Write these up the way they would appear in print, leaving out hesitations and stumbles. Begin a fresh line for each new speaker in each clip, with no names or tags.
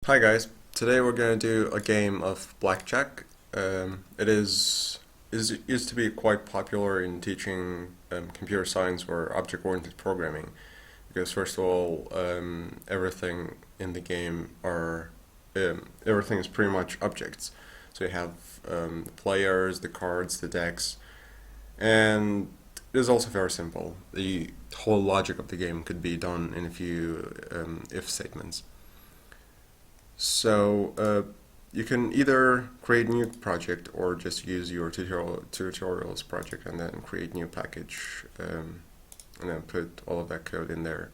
Hi guys, today we're going to do a game of BlackJack. It used to be quite popular in teaching computer science or object-oriented programming because first of all, everything in the game are everything is pretty much objects. So you have the players, the cards, the decks, and it is also very simple. The whole logic of the game could be done in a few if statements. So you can either create a new project or just use your tutorials project and then create new package and then put all of that code in there.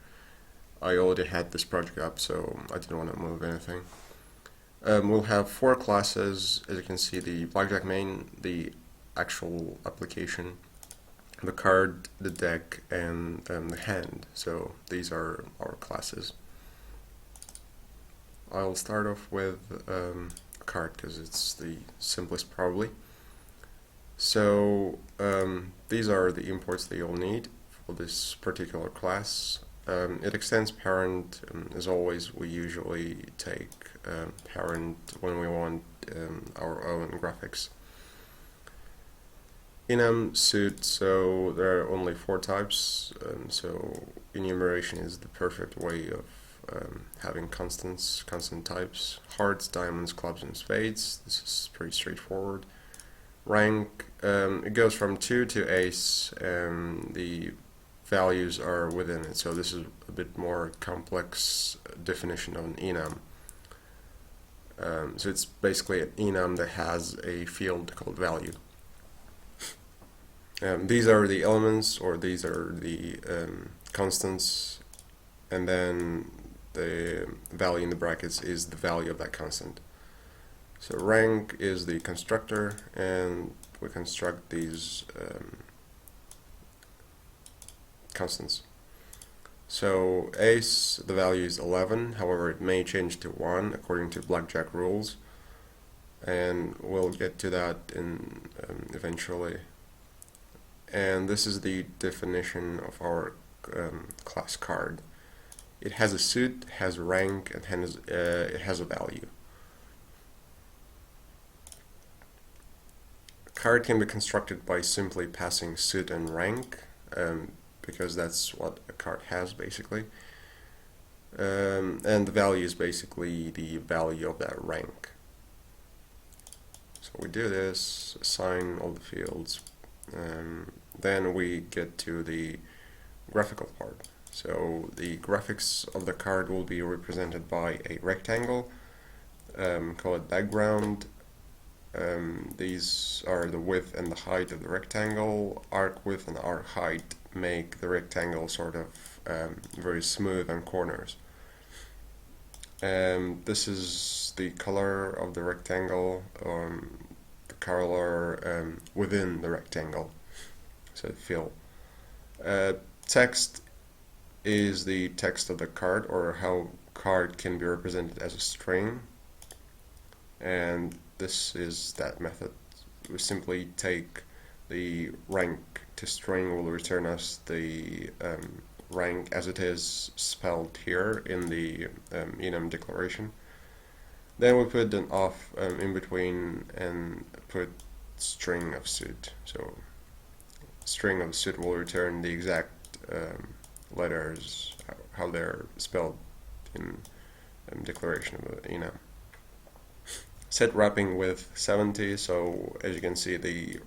I already had this project up, so I didn't want to move anything. We'll have four classes, as you can see: the BlackJack main, the actual application, the card, the deck, and the hand. So these are our classes. I'll start off with a card because it's the simplest probably. So these are the imports that you'll need for this particular class. It extends parent. As always, we usually take parent when we want our own graphics. Enum suit, so there are only four types, so enumeration is the perfect way of having constant types: hearts, diamonds, clubs, and spades. This is pretty straightforward. Rank, it goes from 2 to ace, and the values are within it, so this is a bit more complex definition of an enum. So it's basically an enum that has a field called value. These are the elements, or these are the constants, and then the value in the brackets is the value of that constant. So rank is the constructor, and we construct these constants. So ace, the value is 11, however it may change to 1 according to BlackJack rules, and we'll get to that in eventually. And this is the definition of our class card. It has a suit, has a rank, and it has a value. A card can be constructed by simply passing suit and rank, because that's what a card has basically. And the value is basically the value of that rank. So we do this, assign all the fields, then we get to the graphical part. So the graphics of the card will be represented by a rectangle, call it background. These are the width and the height of the rectangle. Arc width and arc height make the rectangle sort of very smooth on corners. This is the color of the rectangle, the color within the rectangle, so fill. Text is the text of the card, or how card can be represented as a string, and this is that method. We simply take the rank to string, will return us the rank as it is spelled here in the enum declaration. Then we put an off in between and put string of suit. So string of suit will return the exact letters, how they're spelled in declaration of the enum. Set wrapping width 70, so as you can see the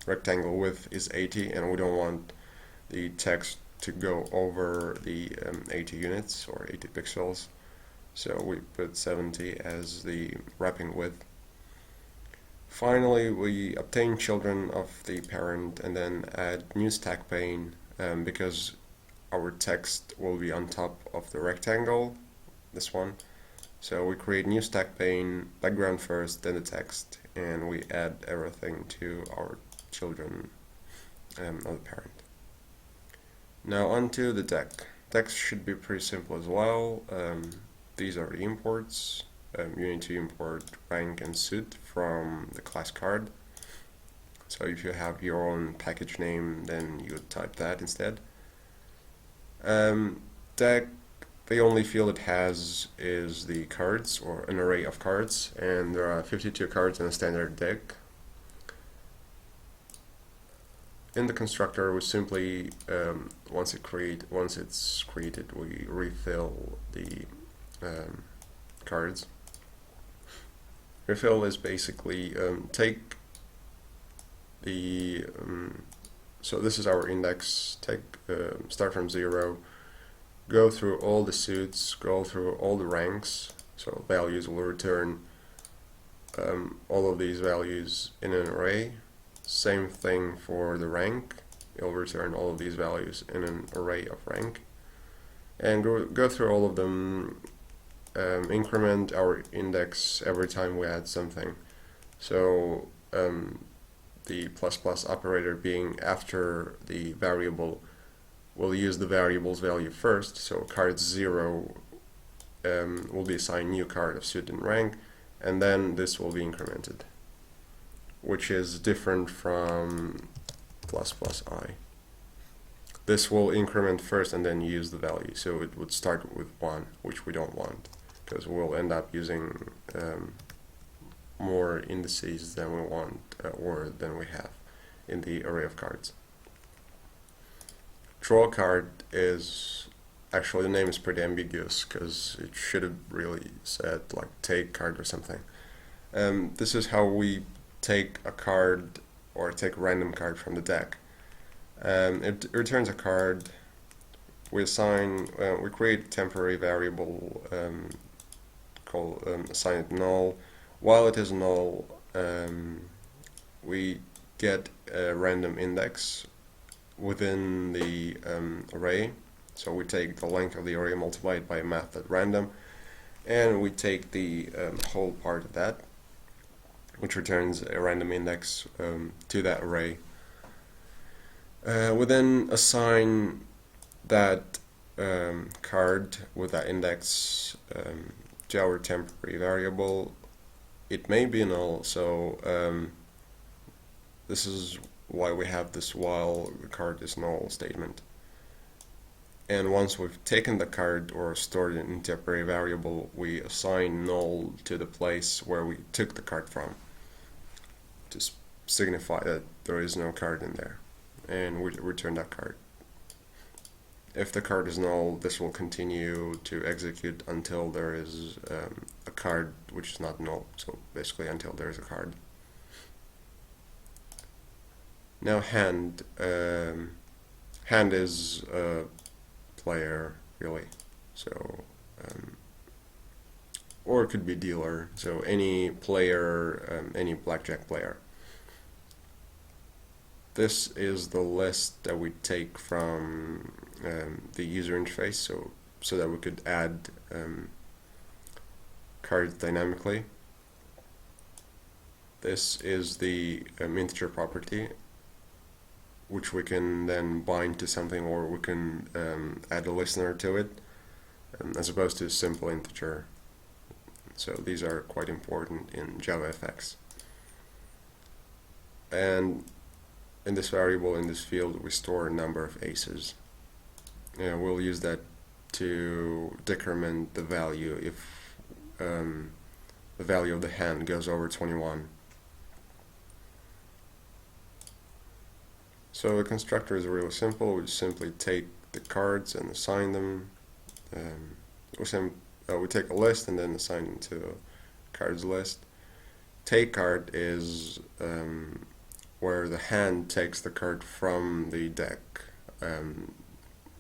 rectangle width is 80, and we don't want the text to go over the 80 units or 80 pixels, so we put 70 as the wrapping width. Finally, we obtain children of the parent and then add new stack pane, because our text will be on top of the rectangle, this one. So we create new stack pane, background first, then the text, and we add everything to our children of the parent. Now onto the deck. Decks should be pretty simple as well. These are the imports. You need to import rank and suit from the class card. So if you have your own package name, then you would type that instead. Deck the only field it has is the cards, or an array of cards, and there are 52 cards in a standard deck. In the constructor, we simply once it's created, we refill the cards. Refill is basically take the so this is our index. Start from 0, go through all the suits, go through all the ranks. So values will return all of these values in an array. Same thing for the rank. It'll return all of these values in an array of rank. And go through all of them, increment our index every time we add something. So the ++ operator being after the variable will use the variable's value first. So card 0 will be assigned new card of suit and rank, and then this will be incremented, which is different from ++I. This will increment first and then use the value, so it would start with 1, which we don't want, because we'll end up using more indices than we want or than we have in the array of cards. Draw card is actually, the name is pretty ambiguous because it should have really said like take card or something. This is how we take a card or take a random card from the deck. It returns a card. We create a temporary variable called assign it null. While it is null, we get a random index within the array. So we take the length of the array, multiply it by a math.random, and we take the whole part of that, which returns a random index to that array. We then assign that card with that index to our temporary variable. It may be null, so this is why we have this while the card is null statement. And once we've taken the card or stored it in temporary variable, we assign null to the place where we took the card from to signify that there is no card in there, and we return that card. If the card is null, this will continue to execute until there is a card which is not null, so basically until there is a card. Now hand. Hand is a player, really, so or it could be dealer, so any player, any blackjack player. This is the list that we take from the user interface, so that we could add cards dynamically. This is the integer property, which we can then bind to something, or we can add a listener to it, as opposed to a simple integer. So these are quite important in JavaFX. And in this variable, in this field, we store a number of aces. We'll use that to decrement the value if the value of the hand goes over 21. So the constructor is really simple. We simply take the cards and assign them. We take a list and then assign them to the cards list. Take card is where the hand takes the card from the deck.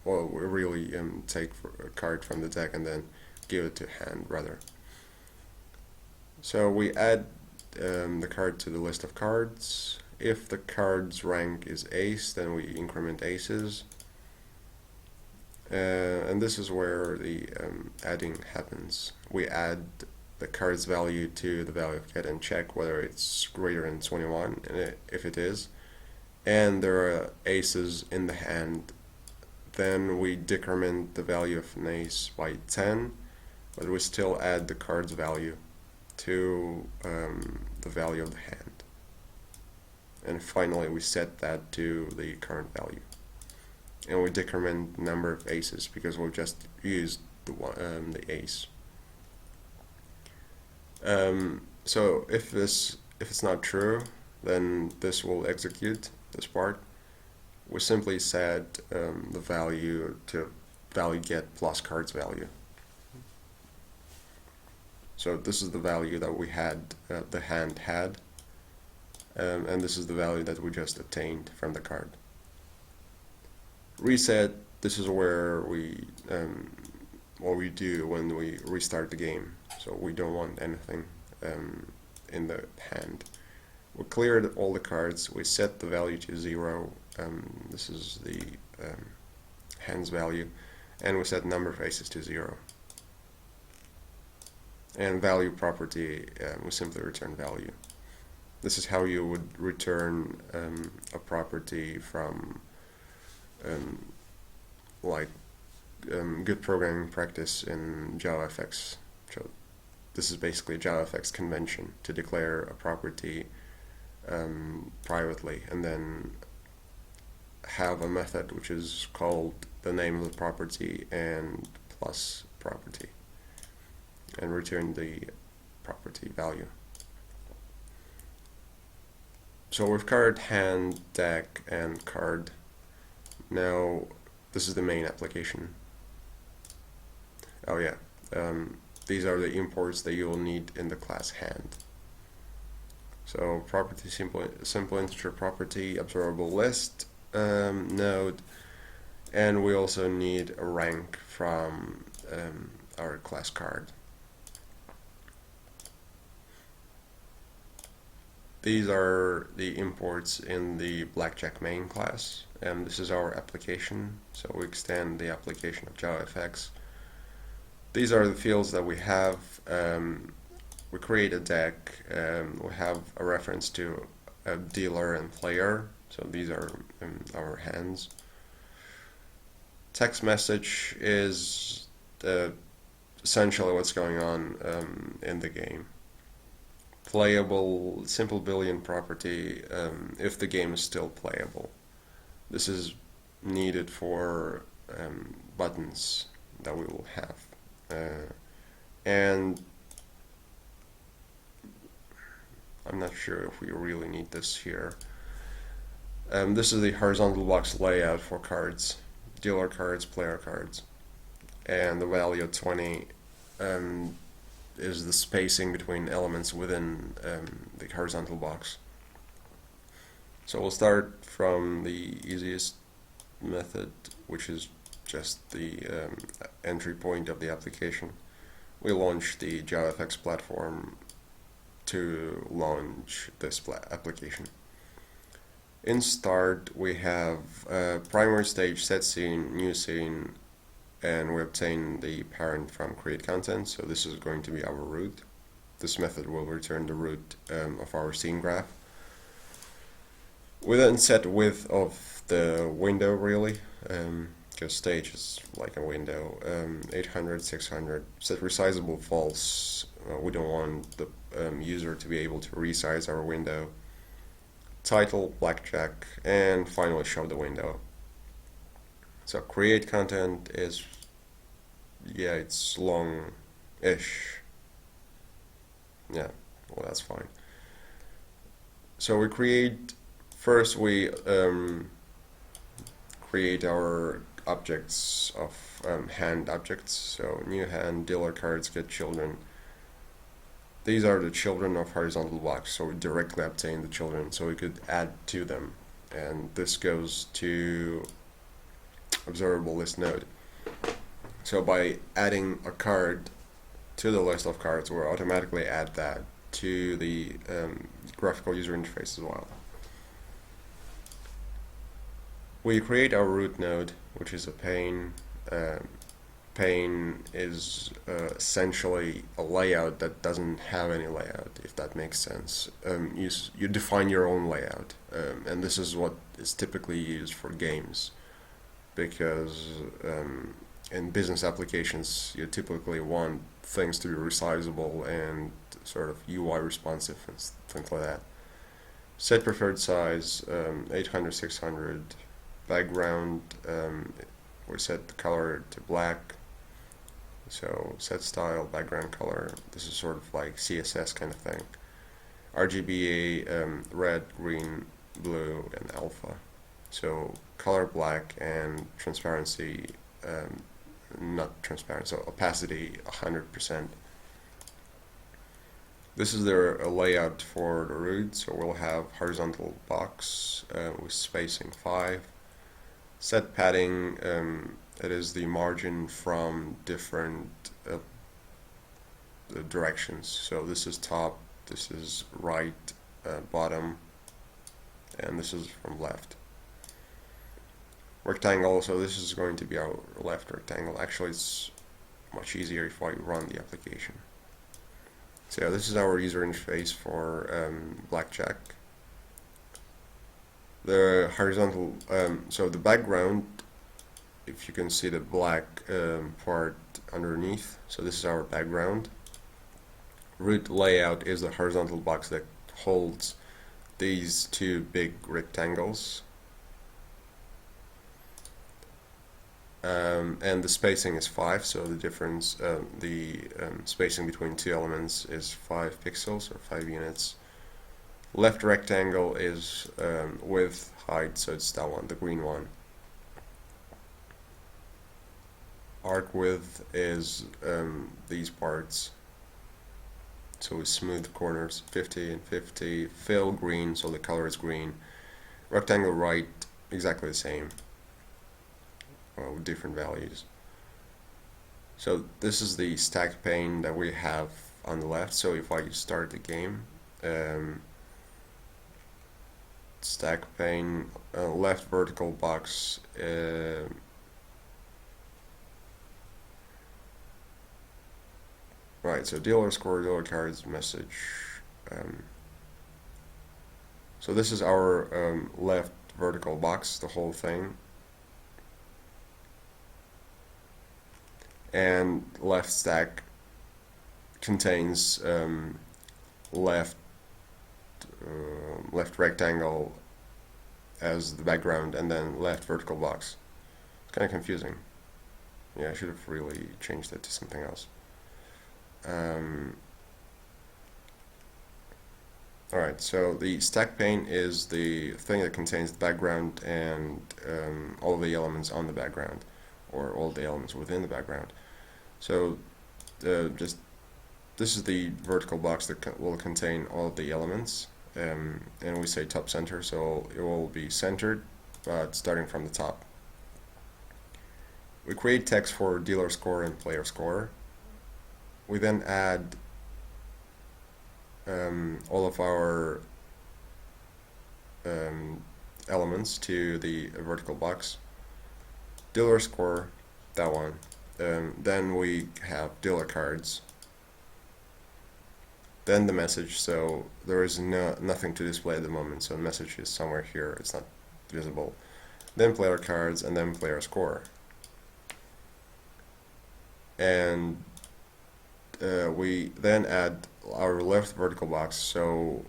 Well, we really take a card from the deck and then give it to hand, rather. So we add the card to the list of cards. If the card's rank is ace, then we increment aces. And this is where the adding happens. We add the card's value to the value of get and check whether it's greater than 21, and if it is, and there are aces in the hand, then we decrement the value of an ace by 10, but we still add the card's value to the value of the hand. And finally we set that to the current value. And we decrement the number of aces because we've just used the ace. So if it's not true, then this will execute this part. We simply set the value to value get plus cards value. So this is the value that we had, the hand had, and this is the value that we just obtained from the card. Reset, this is where we what we do when we restart the game. So we don't want anything in the hand. We cleared all the cards, we set the value to 0, this is the hand's value, and we set number faces to 0. And value property, we simply return value. This is how you would return a property from good programming practice in JavaFX. So this is basically JavaFX convention to declare a property privately and then have a method which is called the name of the property and plus property and return the property value. So we've covered hand, deck, and card. Now this is the main application. Oh yeah, these are the imports that you will need in the class hand. So property, simple integer property, observable list node, and we also need a rank from our class card. These are the imports in the BlackJack main class, and this is our application. So we extend the application of JavaFX. These are the fields that we have. We create a deck. We have a reference to a dealer and player. So these are our hands. Text message is essentially what's going on in the game. Playable, simple Boolean property if the game is still playable. This is needed for buttons that we will have. And I'm not sure if we really need this here. This is the horizontal box layout for cards, dealer cards, player cards. And the value of 20 is the spacing between elements within the horizontal box. So we'll start from the easiest method, which is just the entry point of the application. We launch the JavaFX platform to launch this application. In start, we have primary stage, set scene, new scene, and we obtain the parent from create content. So this is going to be our root. This method will return the root of our scene graph. We then set width of the window, really, because stage is like a window. 800, 600. Set resizable false. We don't want the user to be able to resize our window. Title, BlackJack, and finally show the window. So create content is, yeah, it's long-ish. Yeah, well, that's fine. So we first we create our objects of hand objects. So new hand, dealer cards, get children. These are the children of horizontal box, so we directly obtain the children, so we could add to them. And this goes to observable list node. So by adding a card to the list of cards, we'll automatically add that to the graphical user interface as well. We create our root node, which is a pane. Pane is essentially a layout that doesn't have any layout, if that makes sense. You define your own layout, and this is what is typically used for games, because in business applications you typically want things to be resizable and sort of UI responsive and things like that. Set preferred size 800, 600. Background, we set the color to black. So set style, background color. This is sort of like CSS kind of thing. RGBA, red, green, blue, and alpha. So color black and transparency, not transparent, so opacity 100%. This is their layout for the root, so we'll have horizontal box with spacing 5. Set padding, it is the margin from different directions. So this is top, this is right, bottom, and this is from left. Rectangle, so this is going to be our left rectangle. Actually, it's much easier if I run the application. So this is our user interface for BlackJack. The horizontal, so the background, if you can see the black part underneath, so this is our background. Root layout is the horizontal box that holds these two big rectangles. And the spacing is 5, so the difference, spacing between two elements is 5 pixels or 5 units. Left rectangle is width, height, so it's that one, the green one. Arc width is these parts, so we smooth the corners, 50 and 50. Fill green, so the color is green. Rectangle right, exactly the same. With different values. So this is the stack pane that we have on the left. So if I start the game, stack pane, left vertical box, right, so dealer score, dealer cards, message. So this is our left vertical box, the whole thing. And left stack contains left rectangle as the background, and then left vertical box. It's kind of confusing. Yeah, I should have really changed that to something else. Alright, so the stack pane is the thing that contains the background and all the elements on the background, or all the elements within the background. So this is the vertical box that will contain all of the elements, and we say top center, so it will be centered, but starting from the top. We create text for dealer score and player score. We then add all of our elements to the vertical box. Dealer score, that one. Then we have dealer cards. Then the message, so there is nothing to display at the moment, so the message is somewhere here, it's not visible. Then player cards, and then player score. And we then add our left vertical box, so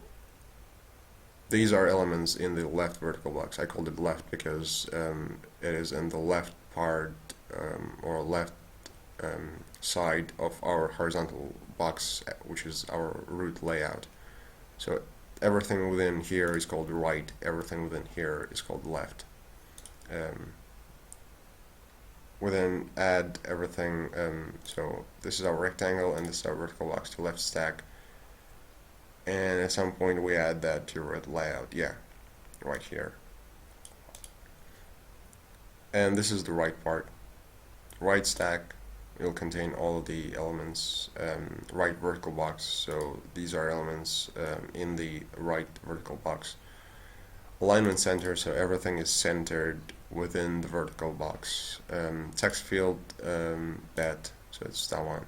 these are elements in the left vertical box. I called it left because it is in the left part or left side of our horizontal box, which is our root layout. So everything within here is called right, everything within here is called left. We then add everything, so this is our rectangle and this is our vertical box to left stack, and at some point we add that to root layout, yeah, right here. And this is the right part. Right stack will contain all of the elements, right vertical box, so these are elements in the right vertical box. Alignment center, so everything is centered within the vertical box. Text field bet, so it's that one.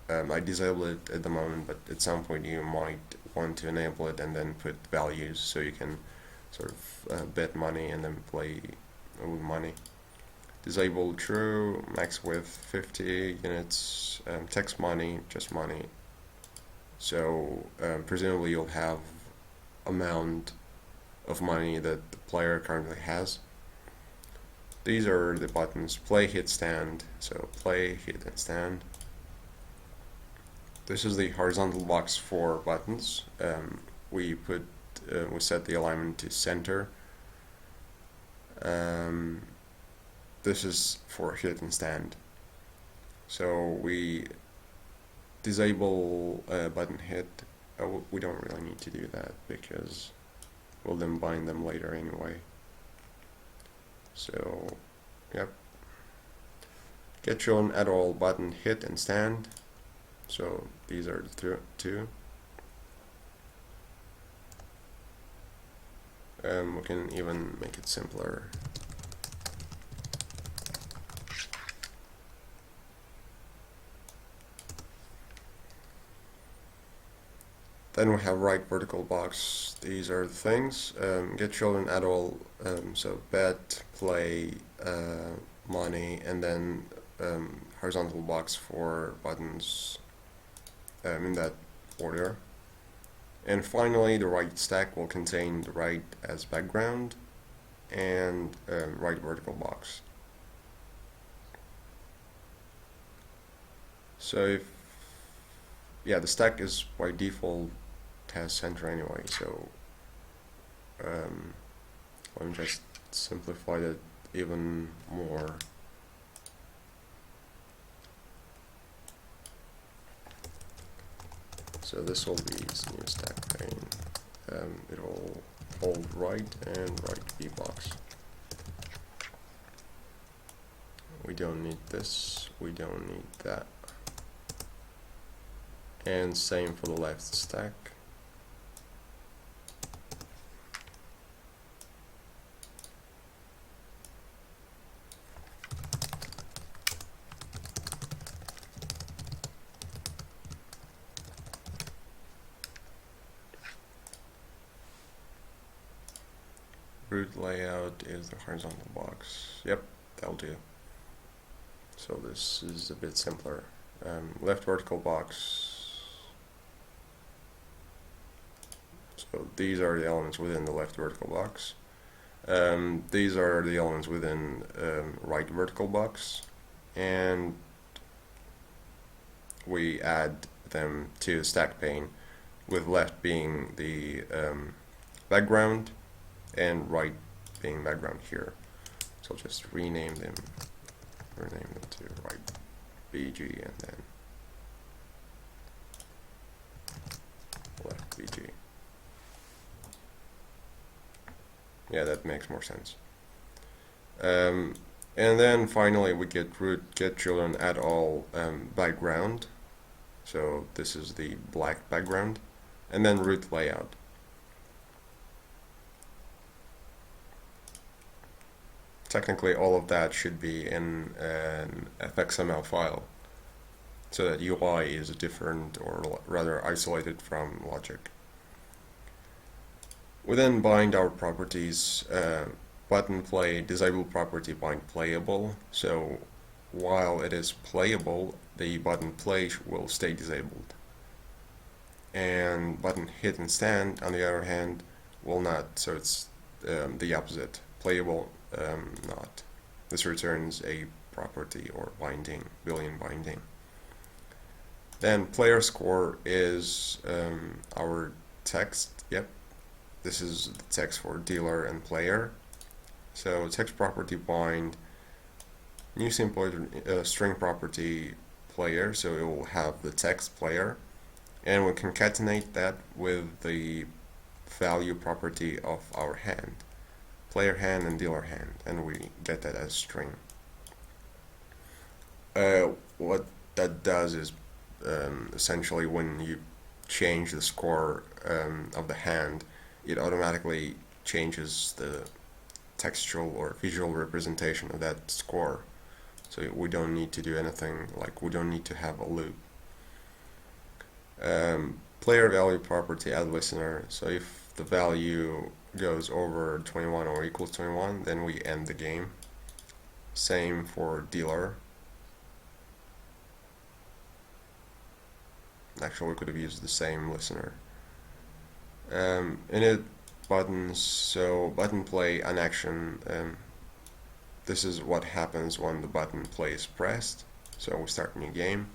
I disable it at the moment, but at some point you might want to enable it and then put values so you can sort of bet money and then play with money. Disable true, max width 50 units, text money, just money. So presumably you'll have amount of money that the player currently has. these are the buttons: play, hit, stand. So play, hit, and stand. This is the horizontal box for buttons. We set the alignment to center. This is for hit and stand. So we disable button hit. We don't really need to do that because we'll then bind them later anyway. So, yep. Get shown at all button hit and stand. So these are the two. We can even make it simpler. Then we have right vertical box. These are the things. Get children at all. So bet, play, money, and then horizontal box for buttons in that order. And finally, the right stack will contain the right as background and right vertical box. So the stack is by default has center anyway, so let me just simplify it even more. So this will be new stack pane. It will hold right and right B box. We don't need this, we don't need that. And same for the left stack. Root layout is the horizontal box. Yep, that'll do. So this is a bit simpler. Left vertical box. So these are the elements within the left vertical box. These are the elements within right vertical box, and we add them to the stack pane, with left being the background and right being background here. So I'll just rename them to right BG and then left BG. Yeah, that makes more sense. And then finally we get root get children at all background. So this is the black background, and then root layout. Technically, all of that should be in an fxml file, so that UI is different, or rather isolated from logic. We then bind our properties. Button play disable property bind playable. So while it is playable, the button play will stay disabled. And button hit and stand, on the other hand, will not. So it's the opposite. Playable, not. This returns a property or binding, Boolean binding. Then player score is our text. Yep, this is the text for dealer and player. So text property bind new simple string property player, so it will have the text player, and we concatenate that with the value property of our hand, player hand and dealer hand, and we get that as string. What that does is essentially when you change the score of the hand, it automatically changes the textual or visual representation of that score. So we don't need to do anything, like we don't need to have a loop. Player value property add listener. So if the value goes over 21 or equals 21, then we end the game. Same for dealer. Actually, we could have used the same listener. Init buttons, so button play an action this is what happens when the button play is pressed. So we start a new game.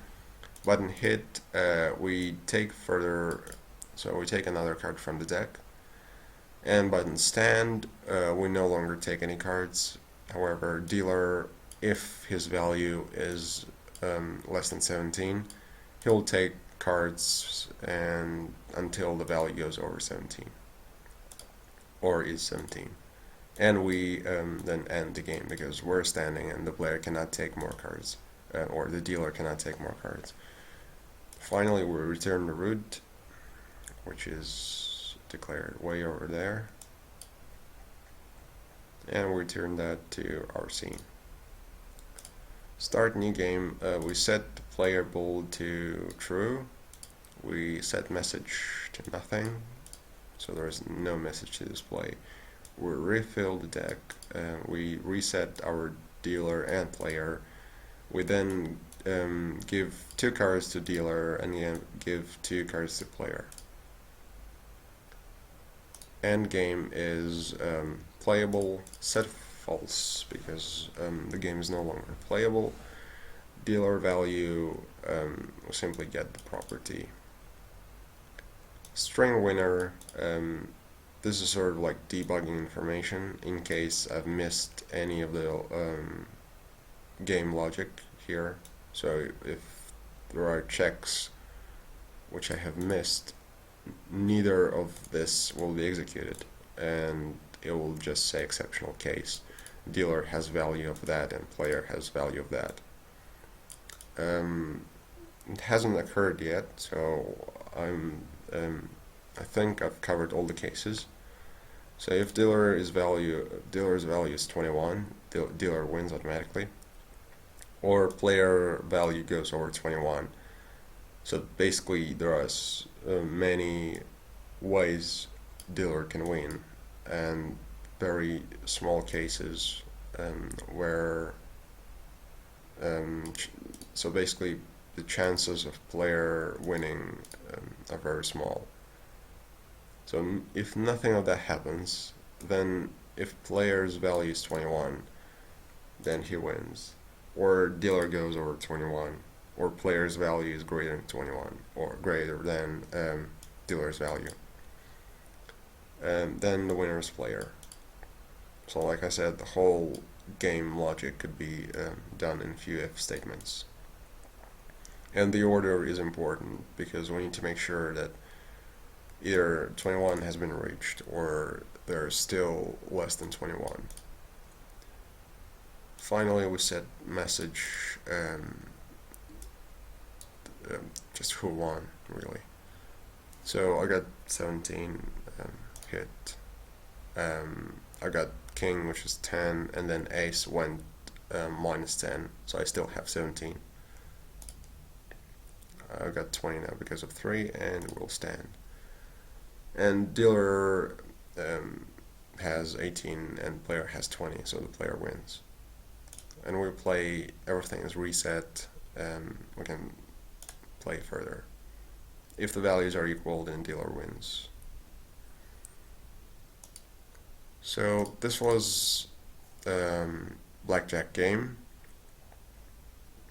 Button hit, we take another card from the deck. And button stand, we no longer take any cards. However, dealer, if his value is less than 17, he'll take cards and until the value goes over 17 or is 17. And we then end the game because we're standing and the player cannot take more cards, or the dealer cannot take more cards. Finally, we return the root, which is declared way over there, and we return that to our scene. Start new game. We set the player bool to true. We set message to nothing, so there is no message to display. We refill the deck. We reset our dealer and player. We then give 2 cards to dealer and give 2 cards to player. End game is playable, set false because the game is no longer playable. Dealer value will simply get the property. String winner, this is sort of like debugging information in case I've missed any of the game logic here. So if there are checks which I have missed, neither of this will be executed, and it will just say exceptional case. Dealer has value of that and player has value of that. It hasn't occurred yet, so I think I've covered all the cases. So if dealer's value is 21, dealer wins automatically, or player value goes over 21. So basically there are many ways dealer can win, and very small cases where so basically the chances of player winning are very small. So if nothing of that happens, then if player's value is 21, then he wins, or dealer goes over 21, or player's value is greater than 21 or greater than dealer's value, and then the winner is player. So like I said, the whole game logic could be done in a few if statements. And the order is important because we need to make sure that either 21 has been reached or there's still less than 21. Finally, we set message just who won, really. So I got 17 hit. I got king, which is 10, and then ace went minus 10, so I still have 17. I got 20 now because of 3, and will stand. And dealer has 18 and player has 20, so the player wins. And we play, everything is reset, we can play further. If the values are equal, then dealer wins. So this was BlackJack game.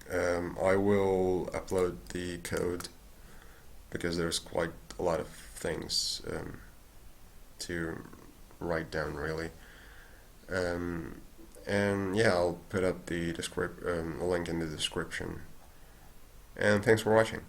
I will upload the code because there's quite a lot of things to write down, really. And yeah, I'll put up the link in the description. And thanks for watching.